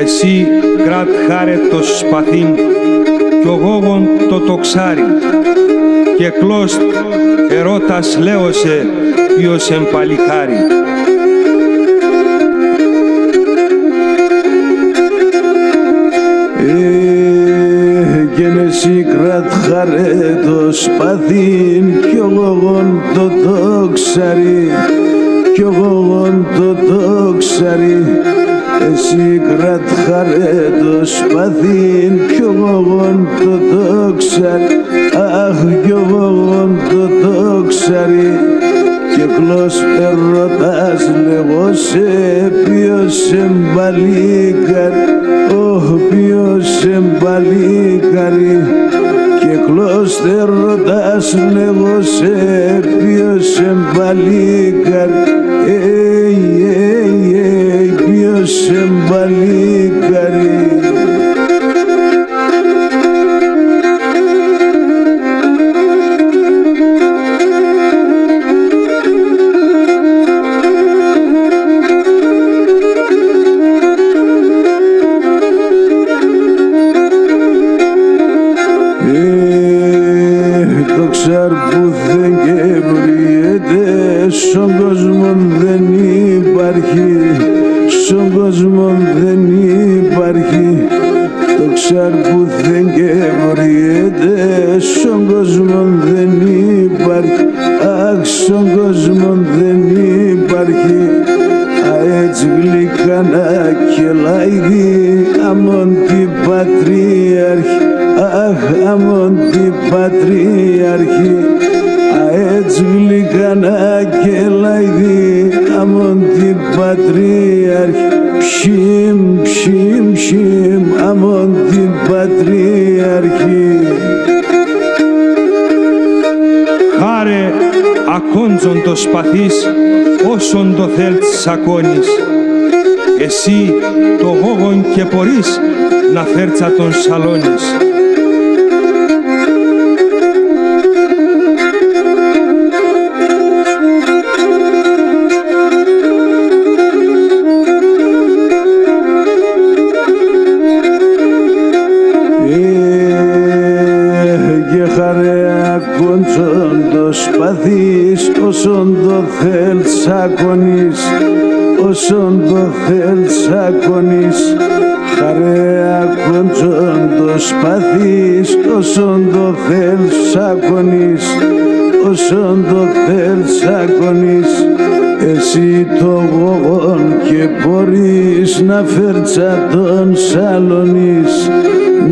Εσύ κρατ χάρε το σπαθήν κι ο γόγον το τοξάρι και κλώστ ερώτας λέωσε ποιος εμπαλικάρι. Εσύ κρατ χάρε το σπαθήν κι ο γόγον το τοξάρι κι ο γόγον το τοξάρι. Εσύ κρατ χάρε το σπαθήν κι ο γόγον το τοξάρι. Αχ κι ο γόγον το τοξάρι και κλώς ερωτάς λέγωσε ποιος εμπαλικάρι. Ποιος εμπαλικάρι και κλώς ερωτάς λέγωσε ποιος εμπαλικάρι. Ποιος εμπαλικάρι. Που δεν κεβριέται στον κόσμο δεν υπάρχει, στον κόσμο δεν υπάρχει. Το ξαρ που δεν κεβριέται στον κόσμο δεν υπάρχει. Αχ, στον κόσμο δεν υπάρχει. Έτσι γλυκά να κελάει αμόν την πατριάρχη. Αχ, αμόν την πατριάρχη. Έτσι γλυκά να κελάει αμόν την πατριάρχη. Ψιμ, ψιμ, ψιμ αμόν την πατριάρχη. Χάρε ακόντζον το σπαθείς όσον το θέλεις σακώνεις. Εσύ το γόγον και μπορείς να φέρτσα τον σαλώνεις. Και χαρέ ακόντζον το σπαθείς σπαθείς, όσον το θέλεις σακώνεις, όσον το θέλεις σακώνεις. Χαρέα κοντζόν το σπαθείς, όσον το θέλεις σακώνεις, όσον το θέλεις σακώνεις. Εσύ το γογόν και μπορείς να φέρτσα τον σαλονείς,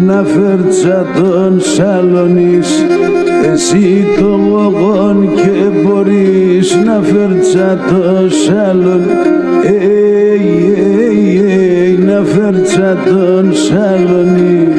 να φέρτσα τον σαλονείς. Εσύ το γογόν και μπορείς να φέρτσα τον σαλονείς, να φέρτσα τον σαλονείς.